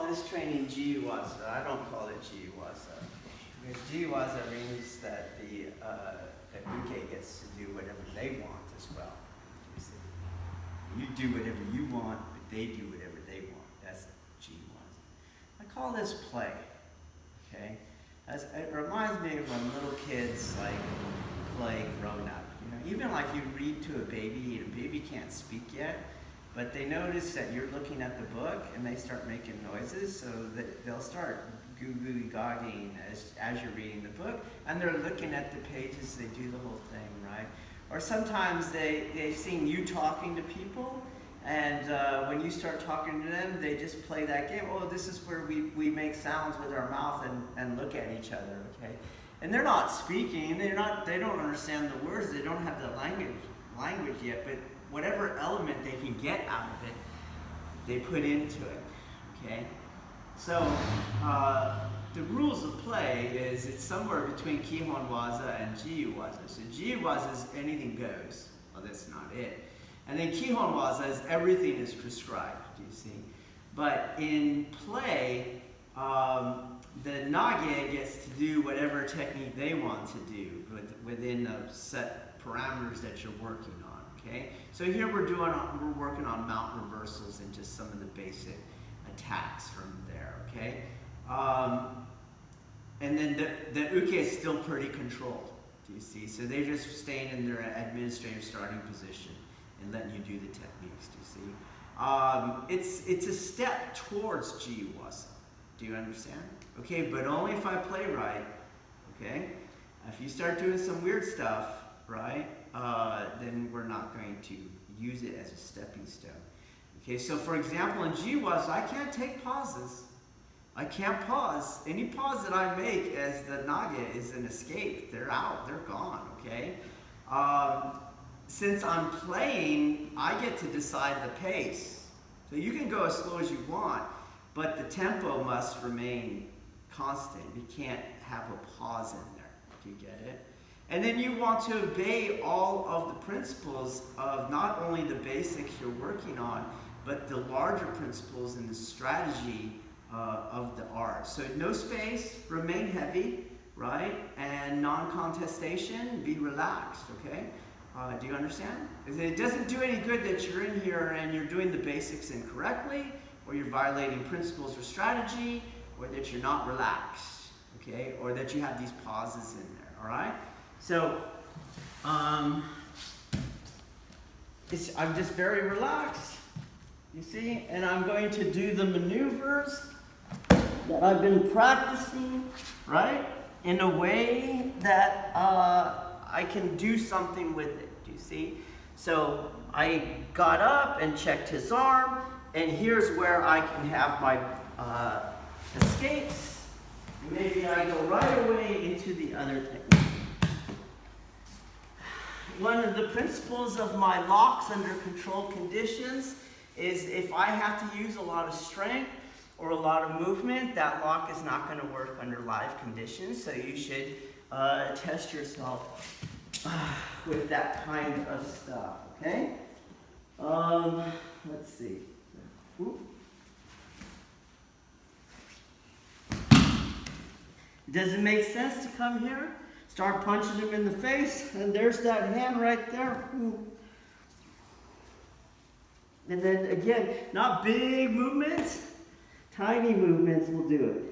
this training Jiyu-waza. I don't call it Jiyu-waza. Because Jiyu-waza means that the uke gets to do whatever they want as well. You see? You do whatever you want, but they do whatever they want. That's Jiyu-waza. I call this play. Okay? It reminds me of when little kids like play grown up. You know, even like you read to a baby, and a baby can't speak yet, but they notice that you're looking at the book and they start making noises, so that they'll start goo-goo-gagging as you're reading the book, and they're looking at the pages, they do the whole thing, right? Or sometimes they've seen you talking to people, and when you start talking to them, they just play that game. Oh, this is where we make sounds with our mouth and look at each other, okay? And they're not speaking, they don't understand the words, they don't have the language yet, but whatever element they can get out of it, they put into it, okay? So, the rules of play is it's somewhere between Kihon Waza and Jiyu Waza. So Jiyu Waza is anything goes. Well, that's not it. And then Kihon Waza is everything is prescribed, do you see? But in play, the nage gets to do whatever technique they want to do within the set parameters that you're working on, okay? So here we're working on mount reversals and just some of the basic attacks from there, okay? And then the uke is still pretty controlled, do you see? So they're just staying in their administrative starting position and letting you do the techniques, do you see? It's a step towards Jiyu-waza. Do you understand? Okay, but only if I play right, okay? If you start doing some weird stuff, right, then we're not going to use it as a stepping stone. Okay, so for example, in Jiyu-waza, I can't take pauses. I can't pause. Any pause that I make as the naga is an escape. They're out, they're gone, okay? Since I'm playing, I get to decide the pace. So you can go as slow as you want, but the tempo must remain constant. You can't have a pause in there. Do you get it? And then you want to obey all of the principles of not only the basics you're working on, but the larger principles in the strategy of the art. So no space, remain heavy, right? And non-contestation, be relaxed, okay? Do you understand? It doesn't do any good that you're in here and you're doing the basics incorrectly, or you're violating principles or strategy, or that you're not relaxed, okay? Or that you have these pauses in there, all right? So, I'm just very relaxed, you see? And I'm going to do the maneuvers that I've been practicing, right? In a way that I can do something with it, do you see? So I got up and checked his arm, and here's where I can have my escapes. Maybe I go right away into the other technique. One of the principles of my locks under controlled conditions is if I have to use a lot of strength or a lot of movement, that lock is not going to work under live conditions, so you should test yourself with that kind of stuff, okay? Let's see. Ooh. Does it make sense to come here, start punching him in the face, and there's that hand right there. Ooh. And then again, not big movements, tiny movements will do it.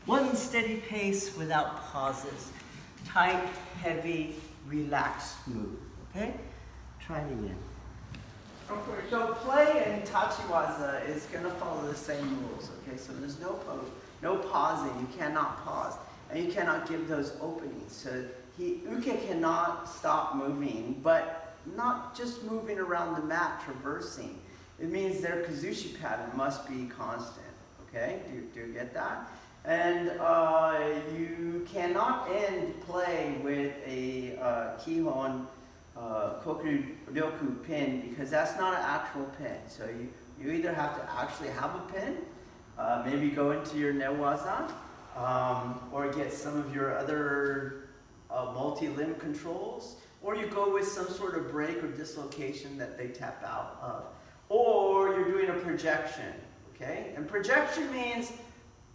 One steady pace without pauses. Tight, heavy, relaxed move. Okay? Try it again. Okay, so play and Tachiwaza is going to follow the same rules. Okay, so there's no pausing. You cannot pause. And you cannot give those openings. So uke cannot stop moving, but not just moving around the mat, traversing. It means their kazushi pattern must be constant. Okay? Do you get that? And you cannot end play with a kihon koku ryoku pin, because that's not an actual pin. So you either have to actually have a pin, maybe go into your Newaza, or get some of your other multi-limb controls, or you go with some sort of break or dislocation that they tap out of. Or you're doing a projection, okay? And projection means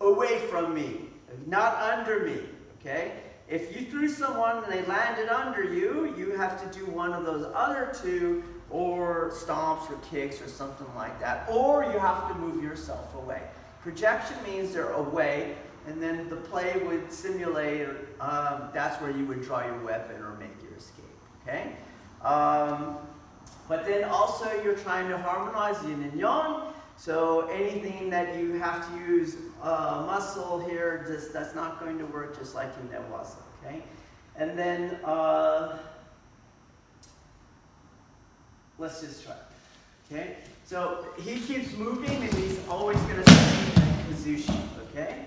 away from me, not under me, okay? If you threw someone and they landed under you, you have to do one of those other two, or stomps or kicks or something like that, or you have to move yourself away. Projection means they're away, and then the play would simulate, that's where you would draw your weapon or make your escape, okay? But then also you're trying to harmonize yin and yang, so anything that you have to use muscle here, that's not going to work just like in Newaza, okay? And then, let's just try, okay? So he keeps moving and he's always going to stay in Kazushi, okay?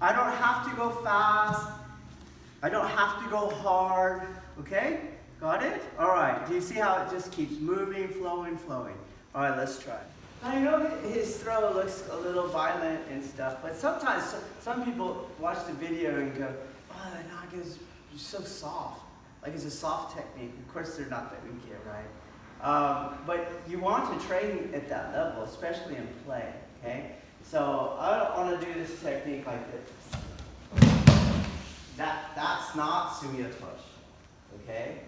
I don't have to go fast. I don't have to go hard. Okay? Got it? All right. Do you see how it just keeps moving, flowing, flowing? All right, let's try. I know his throw looks a little violent and stuff, but sometimes some people watch the video and go, oh, the naga is so soft. Like it's a soft technique. Of course, they're not the uke, right? But you want to train at that level, especially in play, okay? So I don't want to do this technique like this. That's not sumiyatoshi, okay?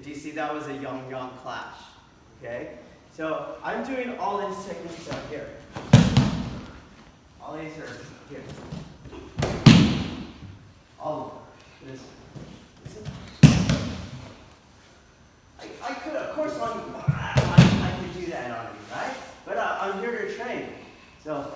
Do you see that was a yang-yang clash, okay? So I'm doing all these techniques out here. All these are here. All of them. I could, of course, I could do that on you, right? But I'm here to train. So.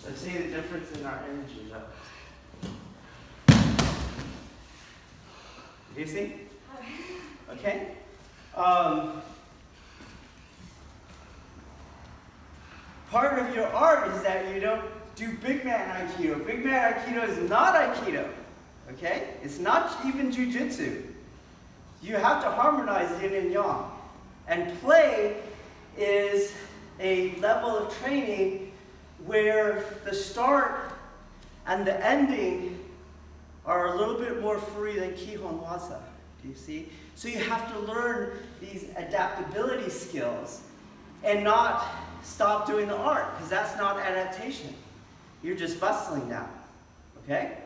Let's see the difference in our energy levels. Do you see? Okay. Part of your art is that you don't do big man Aikido. Big man Aikido is not Aikido. Okay? It's not even Jiu-jitsu. You have to harmonize yin and yang. And play is a level of training where the start and the ending are a little bit more free than Kihon Waza. Do you see? So you have to learn these adaptability skills and not stop doing the art, because that's not adaptation. You're just bustling now. Okay?